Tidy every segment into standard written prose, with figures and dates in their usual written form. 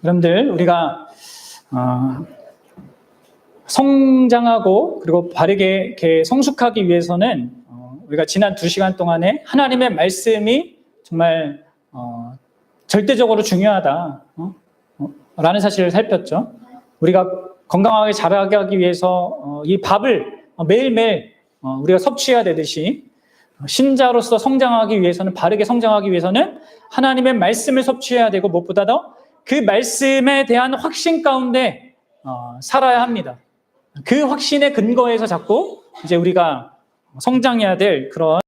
여러분들 우리가 성장하고 그리고 바르게 이렇게 성숙하기 위해서는 우리가 지난 2시간 동안에 하나님의 말씀이 정말 절대적으로 중요하다 라는 사실을 살폈죠. 우리가 건강하게 자라게 하기 위해서 이 밥을 매일매일 우리가 섭취해야 되듯이 신자로서 성장하기 위해서는, 바르게 성장하기 위해서는 하나님의 말씀을 섭취해야 되고, 무엇보다도 그 말씀에 대한 확신 가운데 살아야 합니다. 그 확신의 근거에서 자꾸 이제 우리가 성장해야 될 그런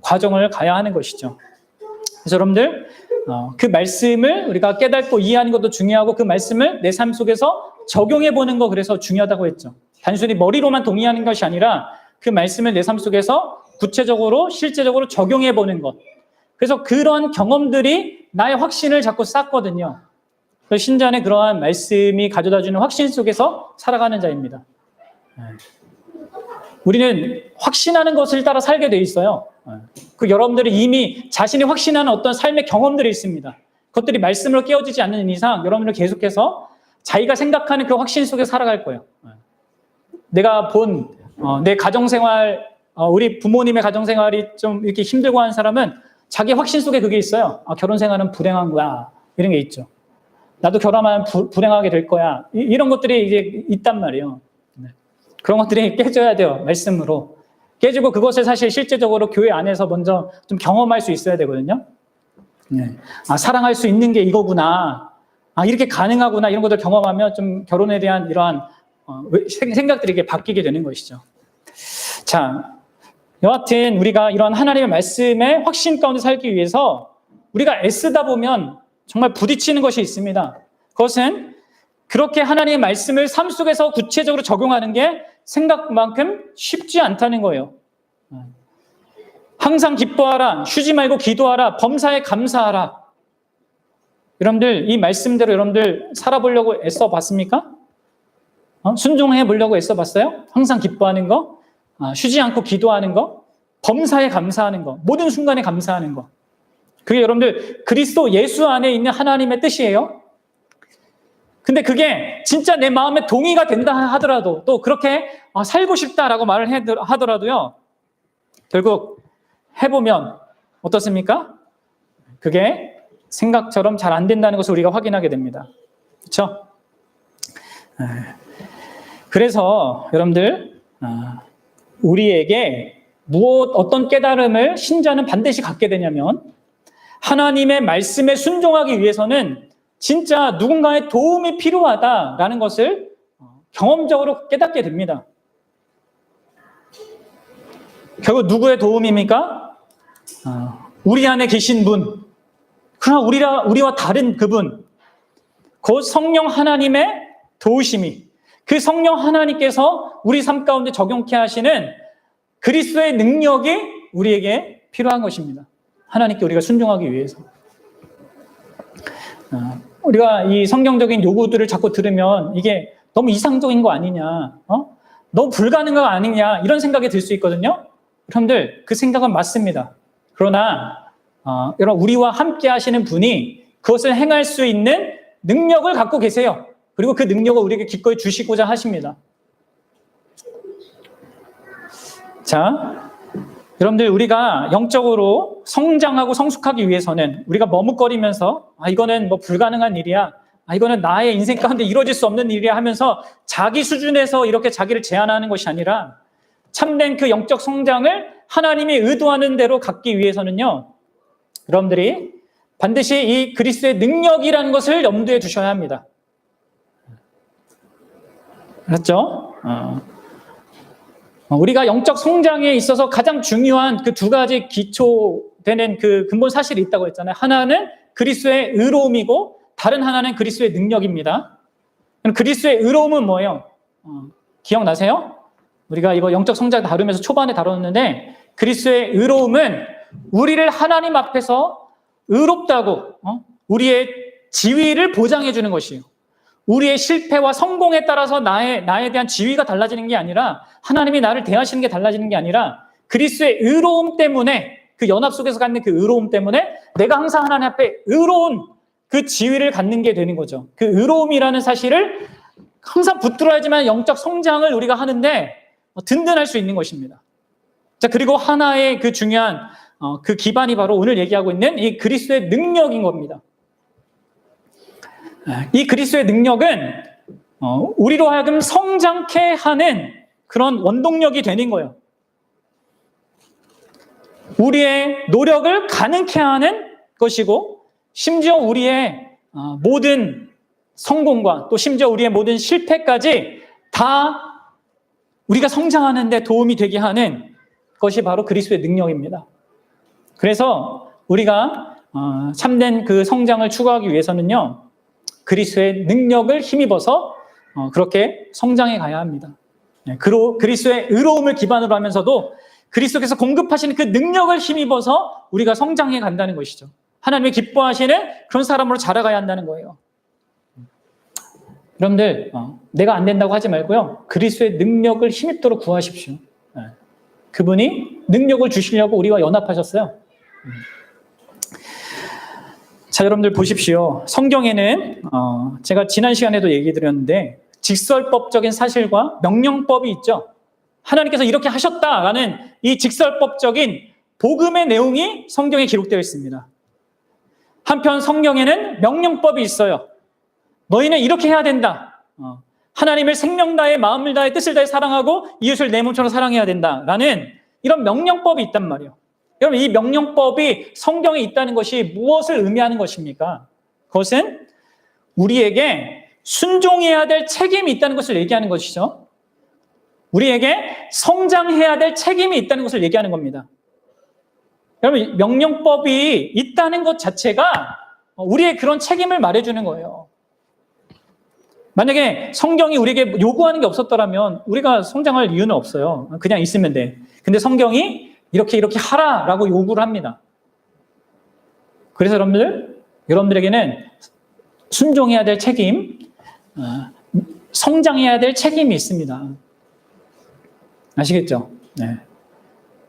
과정을 가야 하는 것이죠. 그래서 여러분들 그 말씀을 우리가 깨닫고 이해하는 것도 중요하고, 그 말씀을 내 삶 속에서 적용해 보는 거, 그래서 중요하다고 했죠. 단순히 머리로만 동의하는 것이 아니라 그 말씀을 내 삶 속에서 구체적으로 실제적으로 적용해 보는 것. 그래서 그런 경험들이 나의 확신을 자꾸 쌓거든요. 그래서 신자는 그러한 말씀이 가져다주는 확신 속에서 살아가는 자입니다. 우리는 확신하는 것을 따라 살게 돼 있어요. 그 여러분들이 이미 자신이 확신하는 어떤 삶의 경험들이 있습니다. 그것들이 말씀으로 깨어지지 않는 이상 여러분들은 계속해서 자기가 생각하는 그 확신 속에 살아갈 거예요. 내가 본 내 가정생활, 우리 부모님의 가정생활이 좀 이렇게 힘들고 하는 사람은 자기 확신 속에 그게 있어요. 결혼생활은 불행한 거야, 이런 게 있죠. 나도 결혼하면 불행하게 될 거야, 이런 것들이 이제 있단 말이에요. 그런 것들이 깨져야 돼요. 말씀으로 깨지고, 그것을 사실 실제적으로 교회 안에서 먼저 좀 경험할 수 있어야 되거든요. 사랑할 수 있는 게 이거구나, 이렇게 가능하구나, 이런 것들 경험하면 좀 결혼에 대한 이러한 생각들이 이렇게 바뀌게 되는 것이죠. 자, 여하튼 우리가 이런 하나님의 말씀의 확신 가운데 살기 위해서 우리가 애쓰다 보면 정말 부딪히는 것이 있습니다. 그것은 그렇게 하나님의 말씀을 삶 속에서 구체적으로 적용하는 게 생각만큼 쉽지 않다는 거예요. 항상 기뻐하라, 쉬지 말고 기도하라, 범사에 감사하라. 여러분들 이 말씀대로 여러분들 살아보려고 애써 봤습니까? 순종해 보려고 애써 봤어요? 항상 기뻐하는 거, 쉬지 않고 기도하는 거, 범사에 감사하는 거, 모든 순간에 감사하는 거. 그게 여러분들 그리스도 예수 안에 있는 하나님의 뜻이에요. 근데 그게 진짜 내 마음에 동의가 된다 하더라도, 또 그렇게 살고 싶다라고 말을 하더라도요, 결국 해보면 어떻습니까? 그게 생각처럼 잘 안 된다는 것을 우리가 확인하게 됩니다. 그렇죠? 그래서 여러분들 우리에게 어떤 깨달음을 신자는 반드시 갖게 되냐면, 하나님의 말씀에 순종하기 위해서는 진짜 누군가의 도움이 필요하다라는 것을 경험적으로 깨닫게 됩니다. 결국 누구의 도움입니까? 우리 안에 계신 분, 그러나 우리와 다른 그분, 곧 성령 하나님의 도우심이, 그 성령 하나님께서 우리 삶 가운데 적용케 하시는 그리스도의 능력이 우리에게 필요한 것입니다. 하나님께 우리가 순종하기 위해서. 우리가 이 성경적인 요구들을 자꾸 들으면 이게 너무 이상적인 거 아니냐, 너무 불가능한 거 아니냐, 이런 생각이 들 수 있거든요. 여러분들 그 생각은 맞습니다. 그러나 여러분, 우리와 함께 하시는 분이 그것을 행할 수 있는 능력을 갖고 계세요. 그리고 그 능력을 우리에게 기꺼이 주시고자 하십니다. 자, 여러분들 우리가 영적으로 성장하고 성숙하기 위해서는 우리가 머뭇거리면서 이거는 뭐 불가능한 일이야, 이거는 나의 인생 가운데 이루어질 수 없는 일이야 하면서 자기 수준에서 이렇게 자기를 제한하는 것이 아니라, 참된 그 영적 성장을 하나님이 의도하는 대로 갖기 위해서는요, 여러분들이 반드시 이 그리스도의 능력이라는 것을 염두에 두셔야 합니다. 그렇죠? 우리가 영적 성장에 있어서 가장 중요한 그 두 가지 기초되는 그 근본 사실이 있다고 했잖아요. 하나는 그리스도의 의로움이고 다른 하나는 그리스도의 능력입니다. 그럼 그리스도의 의로움은 뭐예요? 기억나세요? 우리가 이거 영적 성장 다루면서 초반에 다뤘는데, 그리스도의 의로움은 우리를 하나님 앞에서 의롭다고 우리의 지위를 보장해 주는 것이에요. 우리의 실패와 성공에 따라서 나에 대한 지위가 달라지는 게 아니라, 하나님이 나를 대하시는 게 달라지는 게 아니라, 그리스도의 의로움 때문에, 그 연합 속에서 갖는 그 의로움 때문에 내가 항상 하나님 앞에 의로운 그 지위를 갖는 게 되는 거죠. 그 의로움이라는 사실을 항상 붙들어야지만 영적 성장을 우리가 하는데 든든할 수 있는 것입니다. 자, 그리고 하나의 그 중요한 그 기반이 바로 오늘 얘기하고 있는 이 그리스도의 능력인 겁니다. 이 그리스도의 능력은 우리로 하여금 성장케 하는 그런 원동력이 되는 거예요. 우리의 노력을 가능케 하는 것이고, 심지어 우리의 모든 성공과 또 심지어 우리의 모든 실패까지 다 우리가 성장하는 데 도움이 되게 하는 것이 바로 그리스도의 능력입니다. 그래서 우리가 참된 그 성장을 추구하기 위해서는요, 그리스도의 능력을 힘입어서 그렇게 성장해 가야 합니다. 그리스도의 의로움을 기반으로 하면서도 그리스도께서 공급하시는 그 능력을 힘입어서 우리가 성장해 간다는 것이죠. 하나님이 기뻐하시는 그런 사람으로 자라가야 한다는 거예요. 여러분들, 내가 안 된다고 하지 말고요, 그리스도의 능력을 힘입도록 구하십시오. 그분이 능력을 주시려고 우리와 연합하셨어요. 자, 여러분들 보십시오. 성경에는 제가 지난 시간에도 얘기 드렸는데 직설법적인 사실과 명령법이 있죠. 하나님께서 이렇게 하셨다라는 이 직설법적인 복음의 내용이 성경에 기록되어 있습니다. 한편 성경에는 명령법이 있어요. 너희는 이렇게 해야 된다. 하나님을 생명 다해 마음을 다해 뜻을 다해 사랑하고 이웃을 내 몸처럼 사랑해야 된다라는 이런 명령법이 있단 말이에요. 여러분, 이 명령법이 성경에 있다는 것이 무엇을 의미하는 것입니까? 그것은 우리에게 순종해야 될 책임이 있다는 것을 얘기하는 것이죠. 우리에게 성장해야 될 책임이 있다는 것을 얘기하는 겁니다. 여러분, 명령법이 있다는 것 자체가 우리의 그런 책임을 말해주는 거예요. 만약에 성경이 우리에게 요구하는 게 없었더라면 우리가 성장할 이유는 없어요. 그냥 있으면 돼. 근데 성경이 이렇게 하라라고 요구를 합니다. 그래서 여러분들에게는 순종해야 될 책임, 성장해야 될 책임이 있습니다. 아시겠죠? 네.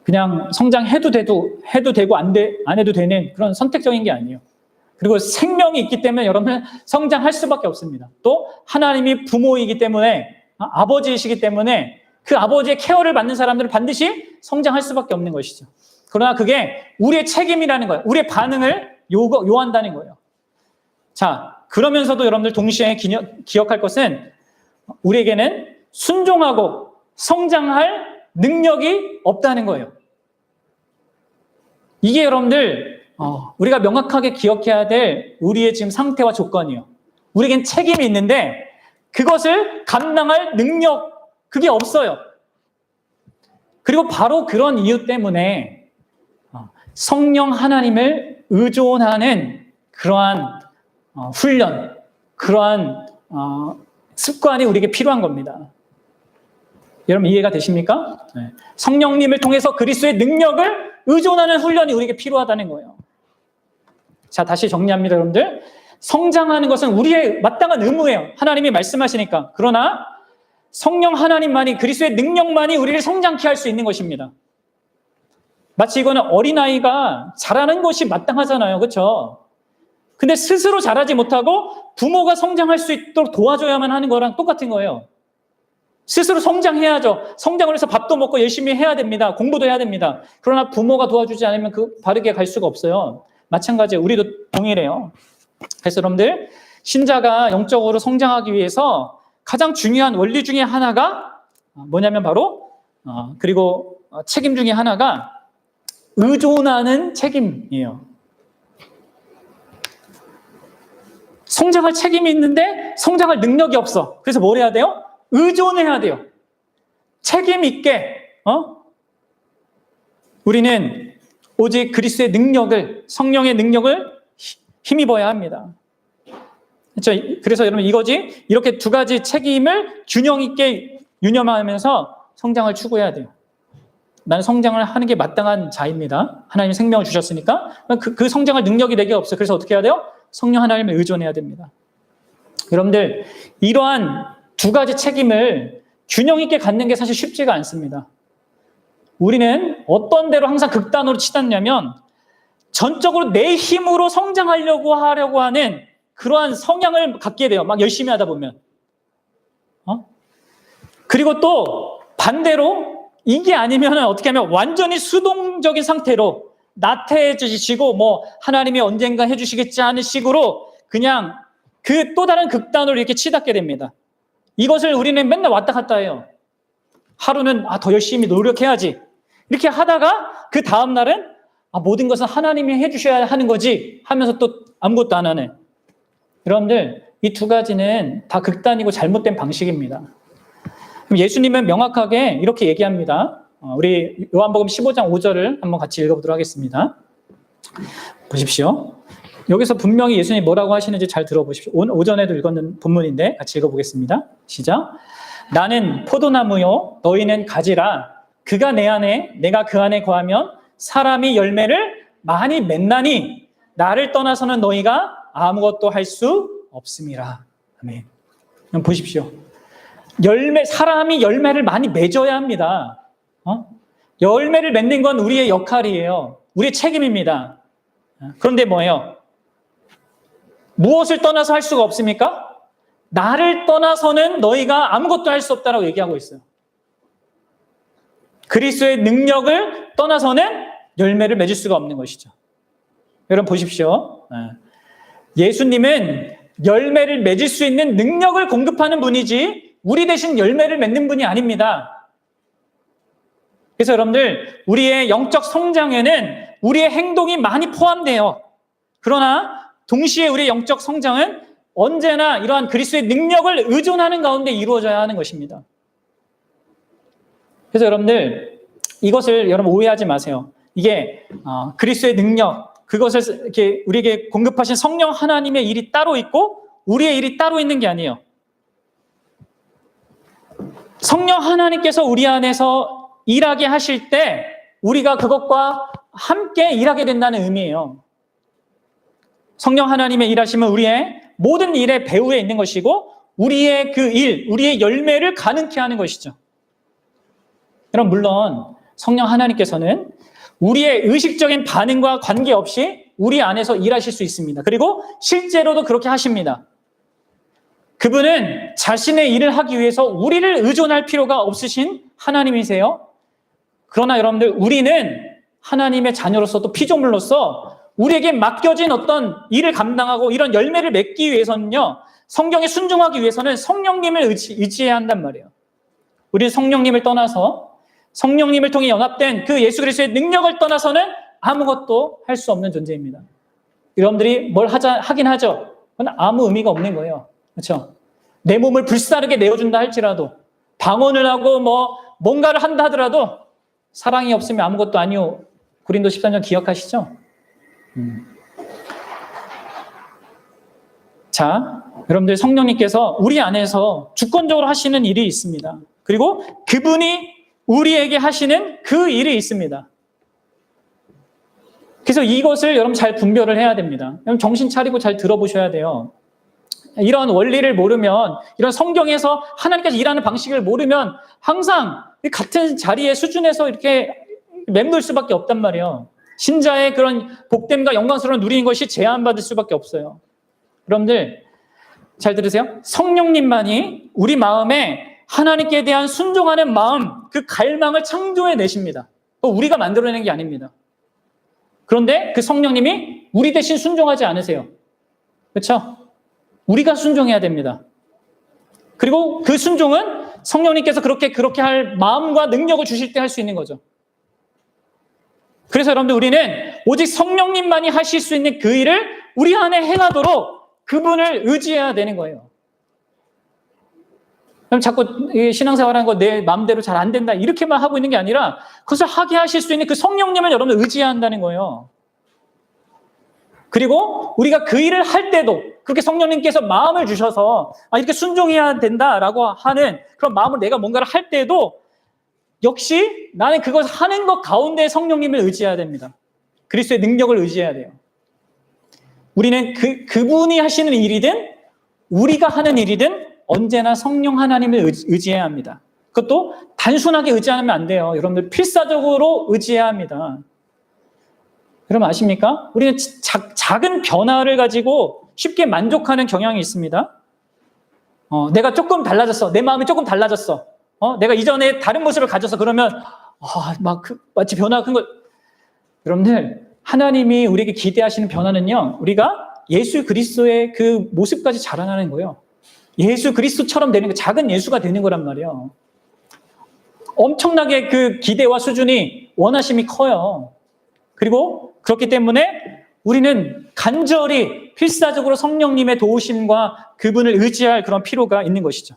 그냥 성장해도 되고 안 해도 되는 그런 선택적인 게 아니에요. 그리고 생명이 있기 때문에 여러분은 성장할 수밖에 없습니다. 또 하나님이 부모이기 때문에, 아버지이시기 때문에 그 아버지의 케어를 받는 사람들은 반드시 성장할 수밖에 없는 것이죠. 그러나 그게 우리의 책임이라는 거예요. 우리의 반응을 요한다는 거예요. 자, 그러면서도 여러분들 동시에 기억할 것은 우리에게는 순종하고 성장할 능력이 없다는 거예요. 이게 여러분들 우리가 명확하게 기억해야 될 우리의 지금 상태와 조건이에요. 우리에겐 책임이 있는데 그것을 감당할 능력, 그게 없어요. 그리고 바로 그런 이유 때문에 성령 하나님을 의존하는 그러한 훈련, 그러한 습관이 우리에게 필요한 겁니다. 여러분 이해가 되십니까? 네. 성령님을 통해서 그리스도의 능력을 의존하는 훈련이 우리에게 필요하다는 거예요. 자, 다시 정리합니다, 여러분들. 성장하는 것은 우리의 마땅한 의무예요. 하나님이 말씀하시니까. 그러나 성령 하나님만이, 그리스도의 능력만이 우리를 성장케 할 수 있는 것입니다. 마치 이거는 어린아이가 자라는 것이 마땅하잖아요. 그렇죠? 근데 스스로 자라지 못하고 부모가 성장할 수 있도록 도와줘야만 하는 거랑 똑같은 거예요. 스스로 성장해야죠. 성장을 해서 밥도 먹고 열심히 해야 됩니다. 공부도 해야 됩니다. 그러나 부모가 도와주지 않으면 바르게 갈 수가 없어요. 마찬가지예요. 우리도 동일해요. 그래서 여러분들, 신자가 영적으로 성장하기 위해서 가장 중요한 원리 중에 하나가 뭐냐면 바로 그리고 책임 중에 하나가 의존하는 책임이에요. 성장할 책임이 있는데 성장할 능력이 없어. 그래서 뭘 해야 돼요? 의존해야 돼요. 책임 있게 우리는 오직 그리스도의 능력을, 성령의 능력을 힘입어야 합니다. 그렇죠? 그래서 여러분 이거지, 이렇게 두 가지 책임을 균형 있게 유념하면서 성장을 추구해야 돼요. 나는 성장을 하는 게 마땅한 자입니다. 하나님이 생명을 주셨으니까 그 성장할 능력이 내게 없어요. 그래서 어떻게 해야 돼요? 성령 하나님을 의존해야 됩니다. 여러분들, 이러한 두 가지 책임을 균형 있게 갖는 게 사실 쉽지가 않습니다. 우리는 어떤 대로 항상 극단으로 치닫냐면 전적으로 내 힘으로 성장하려고 하는 그러한 성향을 갖게 돼요. 막 열심히 하다 보면. 그리고 또 반대로 이게 아니면 어떻게 하면 완전히 수동적인 상태로 나태해지시고 뭐 하나님이 언젠가 해주시겠지 하는 식으로 그냥 그 또 다른 극단으로 이렇게 치닫게 됩니다. 이것을 우리는 맨날 왔다 갔다 해요. 하루는 더 열심히 노력해야지. 이렇게 하다가 그 다음 날은 모든 것은 하나님이 해주셔야 하는 거지 하면서 또 아무것도 안 하네. 여러분들 이 두 가지는 다 극단이고 잘못된 방식입니다. 예수님은 명확하게 이렇게 얘기합니다. 우리 요한복음 15장 5절을 한번 같이 읽어보도록 하겠습니다. 보십시오. 여기서 분명히 예수님이 뭐라고 하시는지 잘 들어보십시오. 오전에도 읽었는 본문인데 같이 읽어보겠습니다. 시작. 나는 포도나무요 너희는 가지라. 그가 내 안에 내가 그 안에 거하면 사람이 열매를 많이 맺나니 나를 떠나서는 너희가 아무것도 할 수 없음이라. 아멘. 그럼 보십시오. 사람이 열매를 많이 맺어야 합니다. 열매를 맺는 건 우리의 역할이에요. 우리의 책임입니다. 그런데 뭐예요? 무엇을 떠나서 할 수가 없습니까? 나를 떠나서는 너희가 아무것도 할 수 없다라고 얘기하고 있어요. 그리스도의 능력을 떠나서는 열매를 맺을 수가 없는 것이죠. 여러분 보십시오. 예수님은 열매를 맺을 수 있는 능력을 공급하는 분이지 우리 대신 열매를 맺는 분이 아닙니다. 그래서 여러분들 우리의 영적 성장에는 우리의 행동이 많이 포함돼요. 그러나 동시에 우리의 영적 성장은 언제나 이러한 그리스도의 능력을 의존하는 가운데 이루어져야 하는 것입니다. 그래서 여러분들 이것을 여러분 오해하지 마세요. 이게 그리스도의 능력, 그것을 이렇게 우리에게 공급하신 성령 하나님의 일이 따로 있고 우리의 일이 따로 있는 게 아니에요. 성령 하나님께서 우리 안에서 일하게 하실 때 우리가 그것과 함께 일하게 된다는 의미예요. 성령 하나님의 일하심은 우리의 모든 일의 배후에 있는 것이고 우리의 그 일, 우리의 열매를 가능케 하는 것이죠. 그럼 물론 성령 하나님께서는 우리의 의식적인 반응과 관계없이 우리 안에서 일하실 수 있습니다. 그리고 실제로도 그렇게 하십니다. 그분은 자신의 일을 하기 위해서 우리를 의존할 필요가 없으신 하나님이세요. 그러나 여러분들 우리는 하나님의 자녀로서 또 피조물로서 우리에게 맡겨진 어떤 일을 감당하고 이런 열매를 맺기 위해서는요. 성경에 순종하기 위해서는 성령님을 의지해야 한단 말이에요. 우리는 성령님을 떠나서 성령님을 통해 연합된 그 예수 그리스도의 능력을 떠나서는 아무것도 할 수 없는 존재입니다. 여러분들이 뭘 하긴 하죠. 그건 아무 의미가 없는 거예요. 그렇죠? 내 몸을 불사르게 내어준다 할지라도 방언을 하고 뭔가를 한다 하더라도 사랑이 없으면 아무것도 아니오. 고린도 13장 기억하시죠? 자, 여러분들 성령님께서 우리 안에서 주권적으로 하시는 일이 있습니다. 그리고 그분이 우리에게 하시는 그 일이 있습니다. 그래서 이것을 여러분 잘 분별을 해야 됩니다. 여러분 정신 차리고 잘 들어보셔야 돼요. 이런 원리를 모르면, 이런 성경에서 하나님께서 일하는 방식을 모르면 항상 같은 자리의 수준에서 이렇게 맴돌 수밖에 없단 말이에요. 신자의 그런 복됨과 영광스러운 누리는 것이 제한받을 수밖에 없어요. 여러분들 잘 들으세요. 성령님만이 우리 마음에 하나님께 대한 순종하는 마음, 그 갈망을 창조해 내십니다. 우리가 만들어내는 게 아닙니다. 그런데 그 성령님이 우리 대신 순종하지 않으세요. 그렇죠? 우리가 순종해야 됩니다. 그리고 그 순종은 성령님께서 그렇게 할 마음과 능력을 주실 때 할 수 있는 거죠. 그래서 여러분들 우리는 오직 성령님만이 하실 수 있는 그 일을 우리 안에 행하도록 그분을 의지해야 되는 거예요. 그럼 자꾸 신앙생활하는 거 내 마음대로 잘 안 된다 이렇게만 하고 있는 게 아니라 그것을 하게 하실 수 있는 그 성령님을 여러분 의지해야 한다는 거예요. 그리고 우리가 그 일을 할 때도 그렇게 성령님께서 마음을 주셔서 이렇게 순종해야 된다라고 하는 그런 마음을 내가 뭔가를 할 때도 역시 나는 그것을 하는 것 가운데 성령님을 의지해야 됩니다. 그리스도의 능력을 의지해야 돼요. 우리는 그분이 하시는 일이든 우리가 하는 일이든 언제나 성령 하나님을 의지해야 합니다. 그것도 단순하게 의지하면 안 돼요. 여러분들 필사적으로 의지해야 합니다. 여러분 아십니까? 우리는 작은 변화를 가지고 쉽게 만족하는 경향이 있습니다. 내가 조금 달라졌어. 내 마음이 조금 달라졌어. 내가 이전에 다른 모습을 가졌어. 그러면 마치 변화가 큰 거. 여러분들, 하나님이 우리에게 기대하시는 변화는요, 우리가 예수 그리스도의 그 모습까지 자라나는 거예요. 예수 그리스도처럼 되는 거, 작은 예수가 되는 거란 말이에요. 엄청나게 그 기대와 수준이, 원하심이 커요. 그리고 그렇기 때문에 우리는 간절히 필사적으로 성령님의 도우심과 그분을 의지할 그런 필요가 있는 것이죠.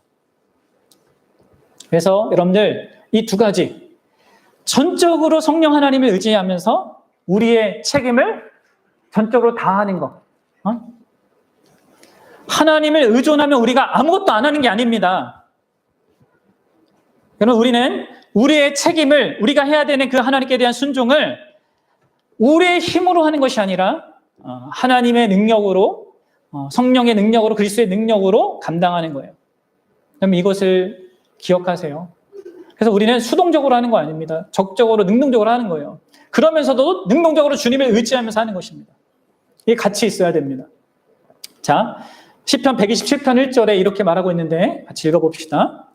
그래서 여러분들, 이 두 가지, 전적으로 성령 하나님을 의지하면서 우리의 책임을 전적으로 다하는 것. 하나님을 의존하면 우리가 아무것도 안 하는 게 아닙니다. 그러나 우리는 우리의 책임을, 우리가 해야 되는 그 하나님께 대한 순종을 우리의 힘으로 하는 것이 아니라 하나님의 능력으로, 성령의 능력으로, 그리스도의 능력으로 감당하는 거예요. 그럼 이것을 기억하세요. 그래서 우리는 수동적으로 하는 거 아닙니다. 적극적으로, 능동적으로 하는 거예요. 그러면서도 능동적으로 주님을 의지하면서 하는 것입니다. 이게 같이 있어야 됩니다. 자, 시편 127편 1절에 이렇게 말하고 있는데 같이 읽어봅시다.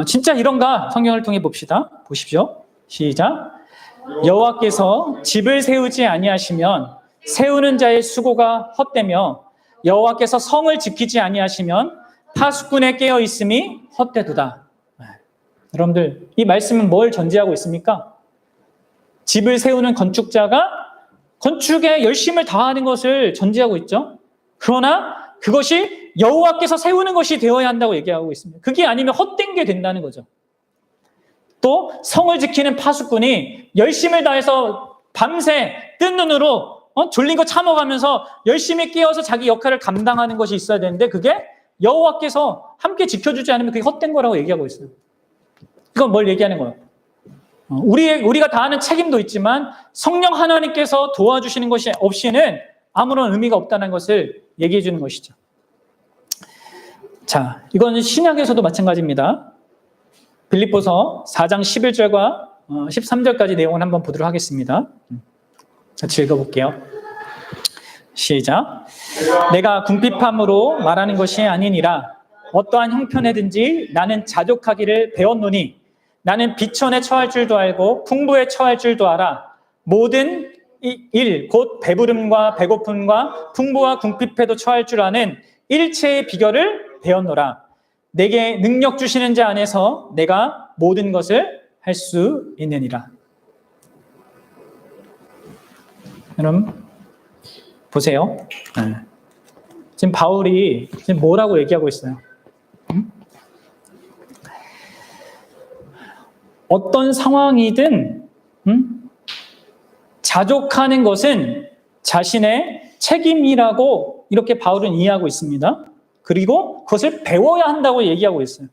진짜 이런가? 성경을 통해 봅시다. 보십시오. 시작. 여호와께서 집을 세우지 아니하시면 세우는 자의 수고가 헛되며 여호와께서 성을 지키지 아니하시면 파수꾼의 깨어 있음이 헛되도다. 여러분들, 이 말씀은 뭘 전제하고 있습니까? 집을 세우는 건축자가 건축에 열심을 다하는 것을 전제하고 있죠. 그러나 그것이 여호와께서 세우는 것이 되어야 한다고 얘기하고 있습니다. 그게 아니면 헛된 게 된다는 거죠. 또 성을 지키는 파수꾼이 열심을 다해서 밤새 뜬 눈으로 졸린 거 참아가면서 열심히 깨어서 자기 역할을 감당하는 것이 있어야 되는데 그게 여호와께서 함께 지켜주지 않으면 그게 헛된 거라고 얘기하고 있어요. 이건 뭘 얘기하는 거예요? 우리가 다하는 책임도 있지만 성령 하나님께서 도와주시는 것이 없이는 아무런 의미가 없다는 것을 얘기해 주는 것이죠. 자, 이건 신약에서도 마찬가지입니다. 빌립보서 4장 11절과 13절까지 내용을 한번 보도록 하겠습니다. 같이 읽어볼게요. 시작. 내가 궁핍함으로 말하는 것이 아니니라. 어떠한 형편에든지 나는 자족하기를 배웠노니 나는 비천에 처할 줄도 알고 풍부에 처할 줄도 알아. 모든 일, 곧 배부름과 배고픔과 풍부와 궁핍에도 처할 줄 아는 일체의 비결을 배웠노라. 내게 능력 주시는 자 안에서 내가 모든 것을 할 수 있느니라. 여러분 보세요. 지금 바울이 지금 뭐라고 얘기하고 있어요? 어떤 상황이든 자족하는 것은 자신의 책임이라고 이렇게 바울은 이해하고 있습니다. 그리고 그것을 배워야 한다고 얘기하고 있어요.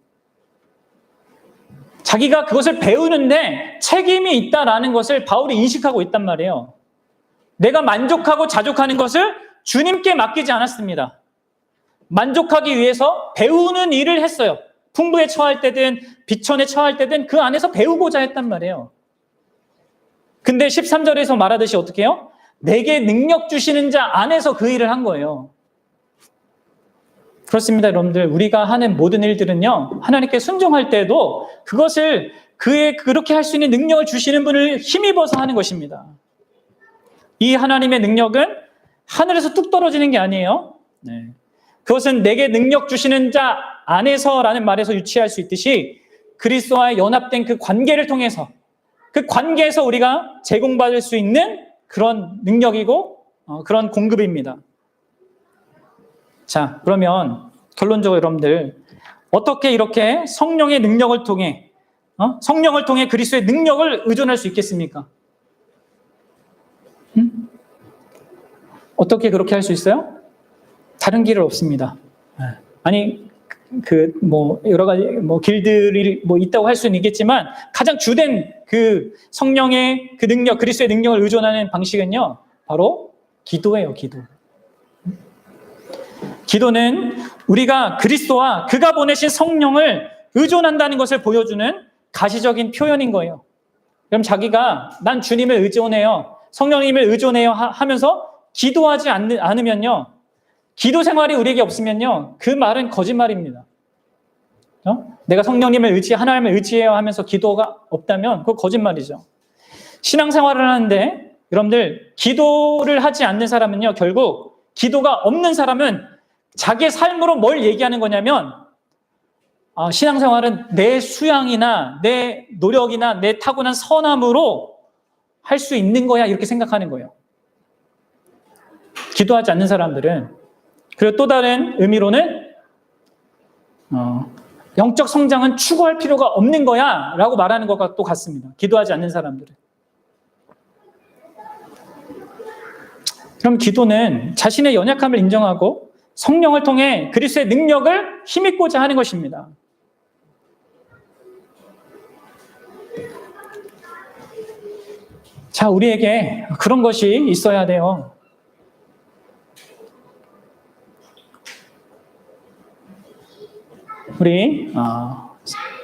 자기가 그것을 배우는데 책임이 있다라는 것을 바울이 인식하고 있단 말이에요. 내가 만족하고 자족하는 것을 주님께 맡기지 않았습니다. 만족하기 위해서 배우는 일을 했어요. 풍부에 처할 때든 비천에 처할 때든 그 안에서 배우고자 했단 말이에요. 근데 13절에서 말하듯이 어떻게 해요? 내게 능력 주시는 자 안에서 그 일을 한 거예요. 그렇습니다, 여러분들. 우리가 하는 모든 일들은요, 하나님께 순종할 때도 그것을 그렇게 할 수 있는 능력을 주시는 분을 힘입어서 하는 것입니다. 이 하나님의 능력은 하늘에서 뚝 떨어지는 게 아니에요. 네. 그것은 내게 능력 주시는 자 안에서라는 말에서 유치할 수 있듯이 그리스도와의 연합된 그 관계를 통해서 그 관계에서 우리가 제공받을 수 있는 그런 능력이고 그런 공급입니다. 자, 그러면 결론적으로 여러분들 어떻게 이렇게 성령의 능력을 통해 성령을 통해 그리스도의 능력을 의존할 수 있겠습니까? 어떻게 그렇게 할 수 있어요? 다른 길은 없습니다. 아니 여러 가지 길들이 있다고 할 수는 있겠지만 가장 주된 그 성령의 그 능력, 그리스도의 능력을 의존하는 방식은요, 바로 기도예요, 기도. 기도는 우리가 그리스도와 그가 보내신 성령을 의존한다는 것을 보여주는 가시적인 표현인 거예요. 그럼 자기가 난 주님을 의존해요, 성령님을 의존해요 하면서 기도하지 않으면요, 기도 생활이 우리에게 없으면요, 그 말은 거짓말입니다. 내가 성령님을 하나님을 의지해야 하면서 기도가 없다면 그거 거짓말이죠. 신앙생활을 하는데 여러분들 기도를 하지 않는 사람은요, 결국 기도가 없는 사람은 자기의 삶으로 뭘 얘기하는 거냐면 신앙생활은 내 수양이나 내 노력이나 내 타고난 선함으로 할 수 있는 거야, 이렇게 생각하는 거예요. 기도하지 않는 사람들은. 그리고 또 다른 의미로는 영적 성장은 추구할 필요가 없는 거야 라고 말하는 것과 또 같습니다. 기도하지 않는 사람들은. 그럼 기도는 자신의 연약함을 인정하고 성령을 통해 그리스도의 능력을 힘입고자 하는 것입니다. 자, 우리에게 그런 것이 있어야 돼요. 우리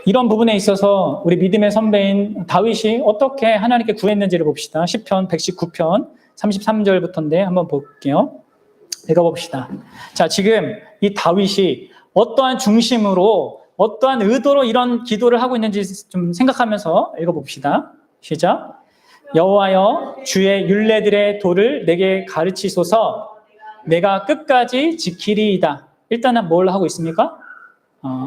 이런 부분에 있어서 우리 믿음의 선배인 다윗이 어떻게 하나님께 구했는지를 봅시다. 시편 119편 33절부터인데 한번 볼게요. 읽어봅시다. 자, 지금 이 다윗이 어떠한 중심으로 어떠한 의도로 이런 기도를 하고 있는지 좀 생각하면서 읽어봅시다. 시작. 여호와여, 주의 율례들의 도를 내게 가르치소서. 내가 끝까지 지키리이다. 일단은 뭘 하고 있습니까?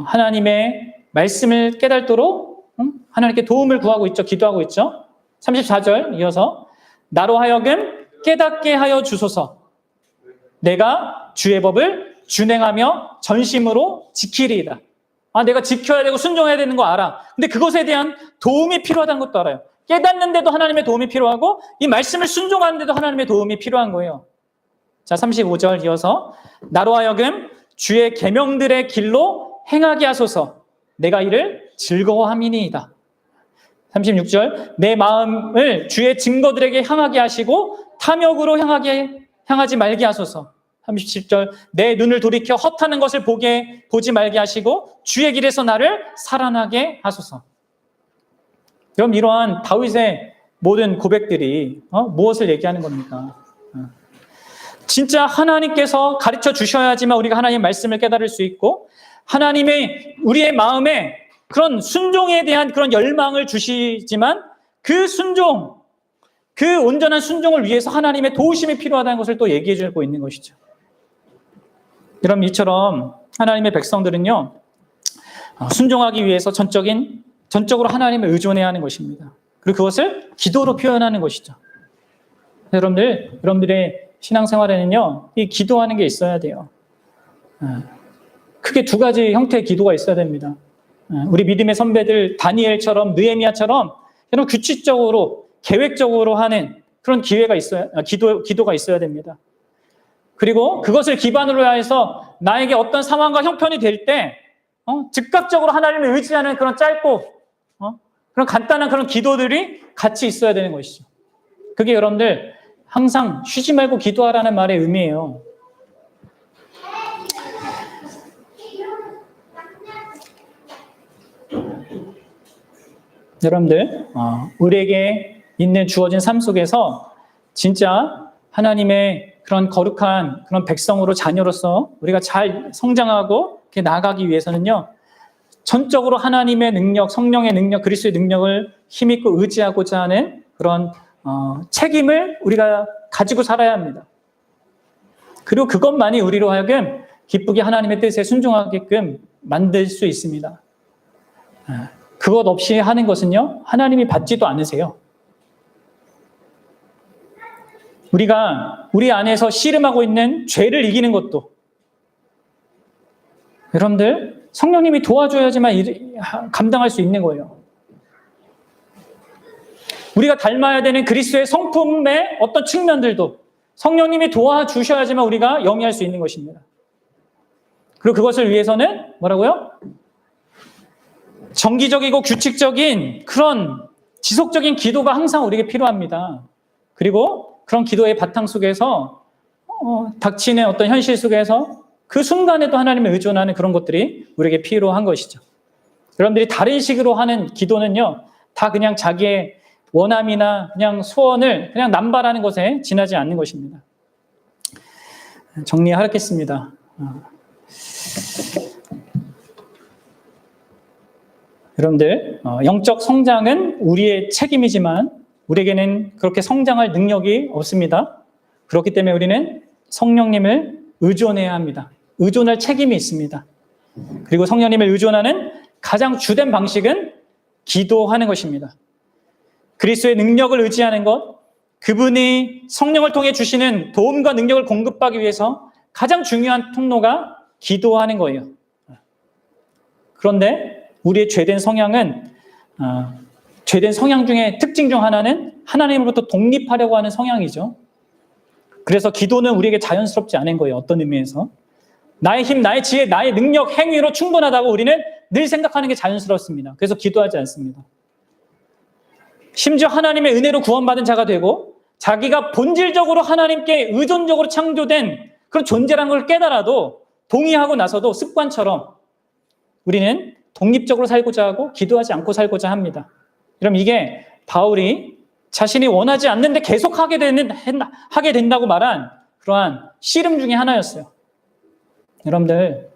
하나님의 말씀을 깨닫도록 하나님께 도움을 구하고 있죠. 기도하고 있죠. 34절 이어서 나로 하여금 깨닫게 하여 주소서. 내가 주의 법을 준행하며 전심으로 지키리이다. 내가 지켜야 되고 순종해야 되는 거 알아. 근데 그것에 대한 도움이 필요하다는 것도 알아요. 깨닫는데도 하나님의 도움이 필요하고 이 말씀을 순종하는데도 하나님의 도움이 필요한 거예요. 자, 35절 이어서 나로 하여금 주의 계명들의 길로 행하게 하소서. 내가 이를 즐거워함이니이다. 36절 내 마음을 주의 증거들에게 향하게 하시고 탐욕으로 향하지 말게 하소서. 37절 내 눈을 돌이켜 헛하는 것을 보지 말게 하시고 주의 길에서 나를 살아나게 하소서. 그럼 이러한 다윗의 모든 고백들이 무엇을 얘기하는 겁니까? 진짜 하나님께서 가르쳐 주셔야지만 우리가 하나님의 말씀을 깨달을 수 있고 하나님의 우리의 마음에 그런 순종에 대한 그런 열망을 주시지만 그 순종, 그 온전한 순종을 위해서 하나님의 도우심이 필요하다는 것을 또 얘기해 주고 있는 것이죠. 그럼 이처럼 하나님의 백성들은요, 순종하기 위해서 전적으로 하나님을 의존해야 하는 것입니다. 그리고 그것을 기도로 표현하는 것이죠. 여러분들의 신앙생활에는요, 이 기도하는 게 있어야 돼요. 크게 두 가지 형태의 기도가 있어야 됩니다. 우리 믿음의 선배들 다니엘처럼 느헤미야처럼 여러분 규칙적으로 계획적으로 하는 그런 기도가 있어야 됩니다. 그리고 그것을 기반으로 해서 나에게 어떤 상황과 형편이 될 때 즉각적으로 하나님을 의지하는 그런 짧고 그런 간단한 그런 기도들이 같이 있어야 되는 것이죠. 그게 여러분들 항상 쉬지 말고 기도하라는 말의 의미예요. 여러분들 우리에게 있는 주어진 삶 속에서 진짜 하나님의 그런 거룩한 그런 백성으로 자녀로서 우리가 잘 성장하고 이렇게 나아가기 위해서는요, 전적으로 하나님의 능력, 성령의 능력, 그리스도의 능력을 힘입고 의지하고자 하는 그런 책임을 우리가 가지고 살아야 합니다. 그리고 그것만이 우리로 하여금 기쁘게 하나님의 뜻에 순종하게끔 만들 수 있습니다. 그것 없이 하는 것은요, 하나님이 받지도 않으세요. 우리가 우리 안에서 씨름하고 있는 죄를 이기는 것도 여러분들 성령님이 도와줘야지만 감당할 수 있는 거예요. 우리가 닮아야 되는 그리스도의 성품의 어떤 측면들도 성령님이 도와주셔야지만 우리가 영위할 수 있는 것입니다. 그리고 그것을 위해서는 뭐라고요? 정기적이고 규칙적인 그런 지속적인 기도가 항상 우리에게 필요합니다. 그리고 그런 기도의 바탕 속에서 닥치는 어떤 현실 속에서 그 순간에도 하나님을 의존하는 그런 것들이 우리에게 필요한 것이죠. 여러분들이 다른 식으로 하는 기도는요, 다 그냥 자기의 원함이나 그냥 소원을 그냥 남발하는 것에 지나지 않는 것입니다. 정리하겠습니다. 여러분들, 영적 성장은 우리의 책임이지만 우리에게는 그렇게 성장할 능력이 없습니다. 그렇기 때문에 우리는 성령님을 의존해야 합니다. 의존할 책임이 있습니다. 그리고 성령님을 의존하는 가장 주된 방식은 기도하는 것입니다. 그리스도의 능력을 의지하는 것, 그분이 성령을 통해 주시는 도움과 능력을 공급하기 위해서 가장 중요한 통로가 기도하는 거예요. 그런데 우리의 죄된 성향은 죄된 성향 중에 특징 중 하나는 하나님으로부터 독립하려고 하는 성향이죠. 그래서 기도는 우리에게 자연스럽지 않은 거예요. 어떤 의미에서. 나의 힘, 나의 지혜, 나의 능력, 행위로 충분하다고 우리는 늘 생각하는 게 자연스럽습니다. 그래서 기도하지 않습니다. 심지어 하나님의 은혜로 구원받은 자가 되고 자기가 본질적으로 하나님께 의존적으로 창조된 그런 존재라는 걸 깨달아도 동의하고 나서도 습관처럼 우리는 독립적으로 살고자 하고 기도하지 않고 살고자 합니다. 그럼 이게 바울이 자신이 원하지 않는데 계속 하게 된다고 말한 그러한 씨름 중에 하나였어요. 여러분들,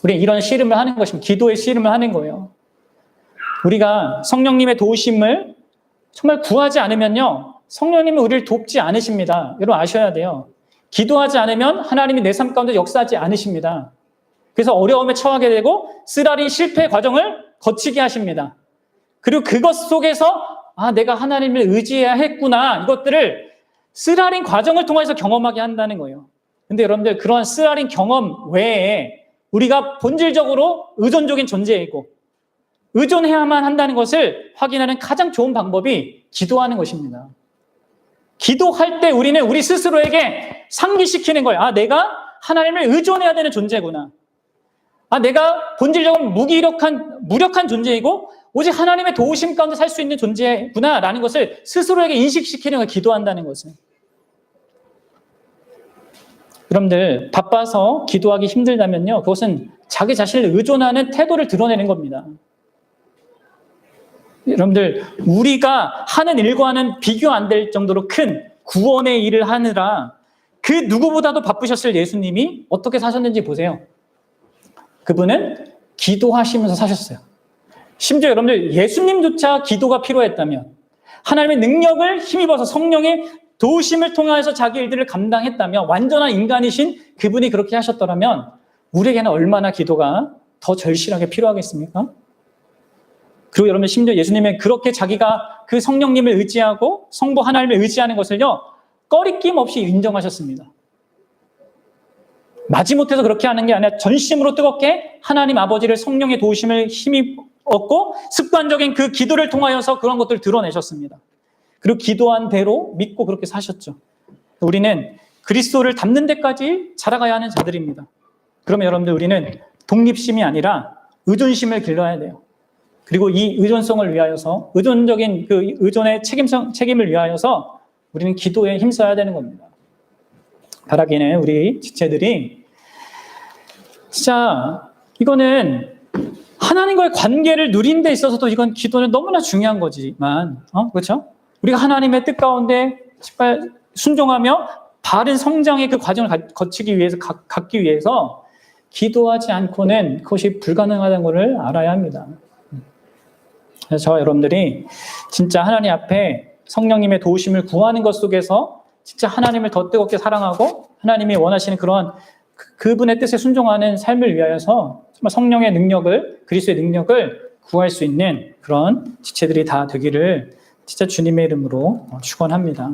우리 이런 씨름을 하는 것입니다. 기도의 씨름을 하는 거예요. 우리가 성령님의 도우심을 정말 구하지 않으면요, 성령님은 우리를 돕지 않으십니다. 여러분 아셔야 돼요. 기도하지 않으면 하나님이 내 삶 가운데 역사하지 않으십니다. 그래서 어려움에 처하게 되고 쓰라린 실패의 과정을 거치게 하십니다. 그리고 그것 속에서 내가 하나님을 의지해야 했구나, 이것들을 쓰라린 과정을 통해서 경험하게 한다는 거예요. 근데 여러분들, 그러한 쓰라린 경험 외에 우리가 본질적으로 의존적인 존재이고 의존해야만 한다는 것을 확인하는 가장 좋은 방법이 기도하는 것입니다. 기도할 때 우리는 우리 스스로에게 상기시키는 거예요. 내가 하나님을 의존해야 되는 존재구나. 내가 본질적으로 무력한 존재이고 오직 하나님의 도우심 가운데 살 수 있는 존재구나라는 것을 스스로에게 인식시키는 걸 기도한다는 것은. 여러분들, 바빠서 기도하기 힘들다면요, 그것은 자기 자신을 의존하는 태도를 드러내는 겁니다. 여러분들, 우리가 하는 일과는 비교 안 될 정도로 큰 구원의 일을 하느라 그 누구보다도 바쁘셨을 예수님이 어떻게 사셨는지 보세요. 그분은 기도하시면서 사셨어요. 심지어 여러분들, 예수님조차 기도가 필요했다면, 하나님의 능력을 힘입어서 성령의 도우심을 통해서 자기 일들을 감당했다면, 완전한 인간이신 그분이 그렇게 하셨더라면 우리에게는 얼마나 기도가 더 절실하게 필요하겠습니까? 그리고 여러분, 심지어 예수님은 그렇게 자기가 그 성령님을 의지하고 성부 하나님을 의지하는 것을요, 꺼리낌 없이 인정하셨습니다. 마지못해서 그렇게 하는 게 아니라 전심으로 뜨겁게 하나님 아버지를 성령의 도우심을 힘입었고 습관적인 그 기도를 통하여서 그런 것들을 드러내셨습니다. 그리고 기도한 대로 믿고 그렇게 사셨죠. 우리는 그리스도를 닮는 데까지 자라가야 하는 자들입니다. 그러면 여러분들, 우리는 독립심이 아니라 의존심을 길러야 돼요. 그리고 이 의존성을 위하여서, 의존적인 그 의존의 책임을 위하여서 우리는 기도에 힘써야 되는 겁니다. 바라기는 우리 지체들이 진짜 이거는 하나님과의 관계를 누린 데 있어서도 이건 기도는 너무나 중요한 거지만, 그렇죠? 우리가 하나님의 뜻 가운데 순종하며 바른 성장의 그 과정을 거치기 위해서, 갖기 위해서 기도하지 않고는 그것이 불가능하다는 것을 알아야 합니다. 그래서 저와 여러분들이 진짜 하나님 앞에 성령님의 도우심을 구하는 것 속에서 진짜 하나님을 더 뜨겁게 사랑하고 하나님이 원하시는 그런 그분의 뜻에 순종하는 삶을 위하여서 정말 성령의 능력을, 그리스도의 능력을 구할 수 있는 그런 지체들이 다 되기를 진짜 주님의 이름으로 축원합니다.